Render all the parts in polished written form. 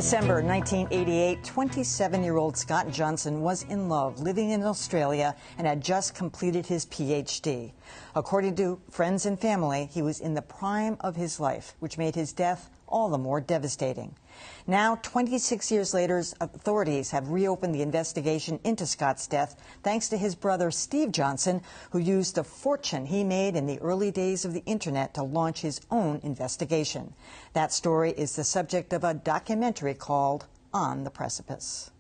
December 1988, 27-year-old Scott Johnson was in love, living in Australia, and had just completed his PhD. According to friends and family, he was in the prime of his life, which made his death all the more devastating. Now, 26 years later, authorities have reopened the investigation into Scott's death thanks to his brother Steve Johnson, who used the fortune he made in the early days of the Internet to launch his own investigation. That story is the subject of a documentary called On the Precipice.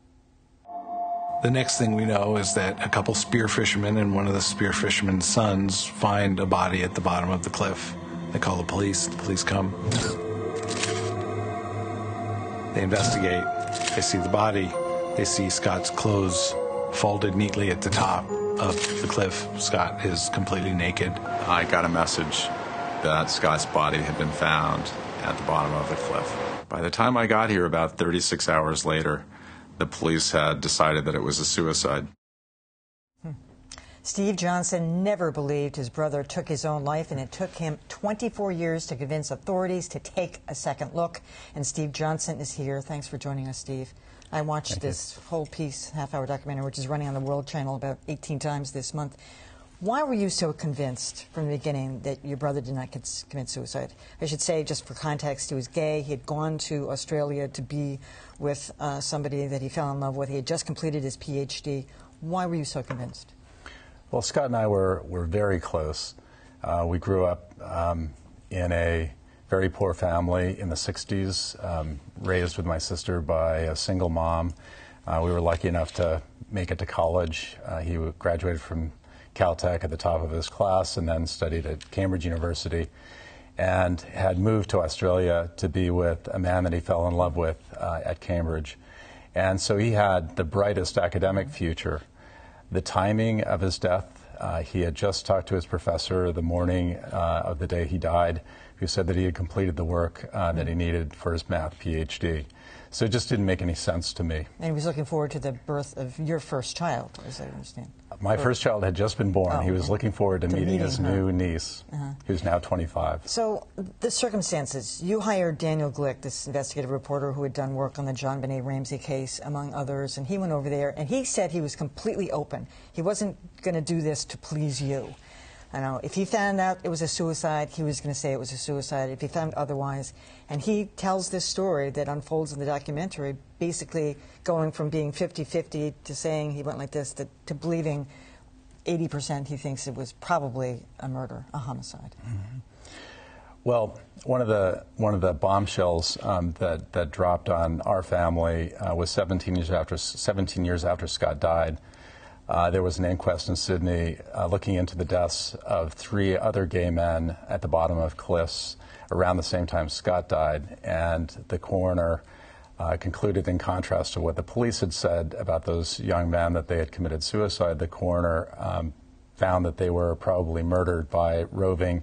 The next thing we know is that a couple spear fishermen and one of the spear fishermen's sons find a body at the bottom of the cliff. They call the police. The police come. They investigate. They see the body. They see Scott's clothes folded neatly at the top of the cliff. Scott is completely naked. I got a message that Scott's body had been found at the bottom of the cliff. By the time I got here, about 36 hours later, the police had decided that it was a suicide. Steve Johnson never believed his brother took his own life, and it took him 24 years to convince authorities to take a second look. And Steve Johnson is here. Thanks for joining us, Steve. I watched this whole piece, half-hour documentary, which is running on the World Channel about 18 times this month. Why were you so convinced from the beginning that your brother did not commit suicide? I should say, just for context, he was gay. He had gone to Australia to be with somebody that he fell in love with. He had just completed his PhD. Why were you so convinced? Well, Scott and I were very close. We grew up in a very poor family in the 60s, raised with my sister by a single mom. We were lucky enough to make it to college. He graduated from Caltech at the top of his class and then studied at Cambridge University and had moved to Australia to be with a man that he fell in love with at Cambridge. And so he had the brightest academic future. The timing of his death, he had just talked to his professor the morning of the day he died, who said that he had completed the work that he needed for his math PhD. So it just didn't make any sense to me. And he was looking forward to the birth of your first child, as I understand. My first child had just been born. He was looking forward to meeting his new niece, who's now 25. So the circumstances, you hired Daniel Glick, this investigative reporter who had done work on the John Benet Ramsey case, among others, and he went over there, and he said he was completely open. He wasn't going to do this to please you. I know, if he found out it was a suicide, he was going to say it was a suicide. If he found otherwise, and he tells this story that unfolds in the documentary, basically going from being 50-50 to saying he went like this to believing 80% he thinks it was probably a murder, a homicide. Mm-hmm. Well, one of the bombshells that dropped on our family was 17 years after Scott died. There was an inquest in Sydney looking into the deaths of 3 other gay men at the bottom of cliffs around the same time Scott died, and the coroner concluded, in contrast to what the police had said about those young men, that they had committed suicide. The coroner found that they were probably murdered by roving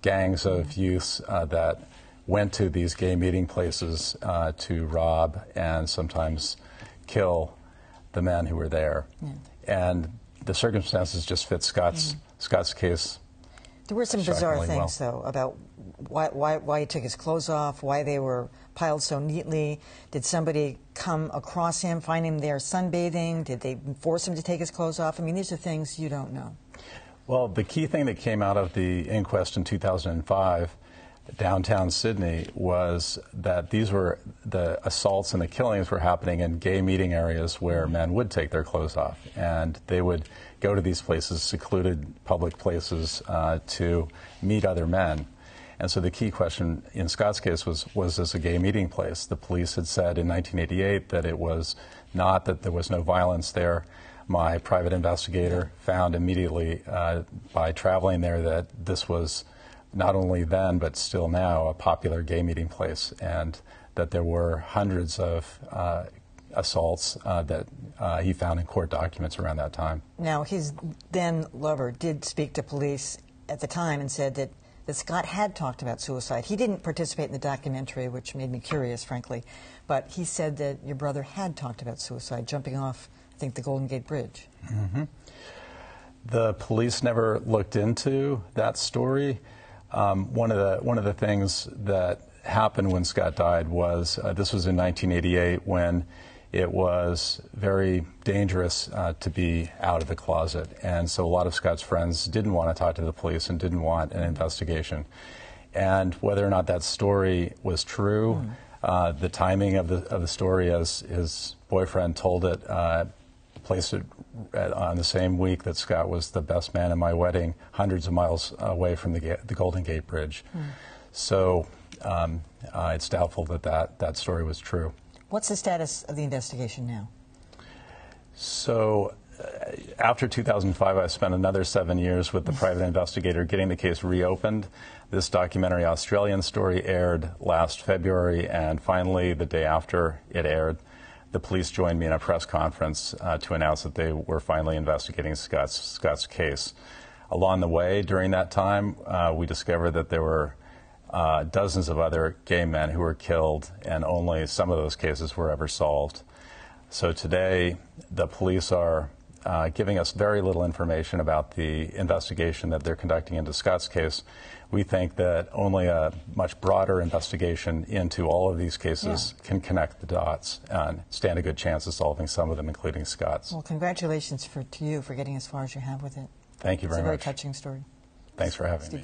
gangs of youths that went to these gay meeting places to rob and sometimes kill the men who were there. Yeah. And the circumstances just fit Scott's case. There were some bizarre things, though, about why he took his clothes off, why they were piled so neatly. Did somebody come across him, find him there sunbathing? Did they force him to take his clothes off? I mean, these are things you don't know. Well, the key thing that came out of the inquest in 2005 downtown Sydney was that these were the assaults and the killings were happening in gay meeting areas where men would take their clothes off, and they would go to these places, secluded public places, to meet other men. And so the key question in Scott's case was this a gay meeting place? The police had said in 1988 that it was not, that there was no violence there. My private investigator found immediately by traveling there that this was not only then, but still now, a popular gay meeting place, and that there were hundreds of assaults that he found in court documents around that time. Now, his then lover did speak to police at the time and said that Scott had talked about suicide. He didn't participate in the documentary, which made me curious, frankly, but he said that your brother had talked about suicide, jumping off, I think, the Golden Gate Bridge. Mm-hmm. The police never looked into that story. One of the things that happened when Scott died was, this was in 1988 when it was very dangerous to be out of the closet. And so a lot of Scott's friends didn't want to talk to the police and didn't want an investigation. And whether or not that story was true, the timing of the story, as his boyfriend told it, placed it on the same week that Scott was the best man at my wedding, hundreds of miles away from the Golden Gate Bridge. So it's doubtful that story was true. What's the status of the investigation now? So after 2005, I spent another 7 years with the private investigator getting the case reopened. This documentary Australian story aired last February, and finally, the day after it aired, the police joined me in a press conference to announce that they were finally investigating Scott's case. Along the way, during that time, we discovered that there were dozens of other gay men who were killed, and only some of those cases were ever solved. So today, the police are giving us very little information about the investigation that they're conducting into Scott's case. We think that only a much broader investigation into all of these cases can connect the dots and stand a good chance of solving some of them, including Scott's. Well, congratulations to you for getting as far as you have with it. Thank you very much. It's a very touching story. Thanks for having me.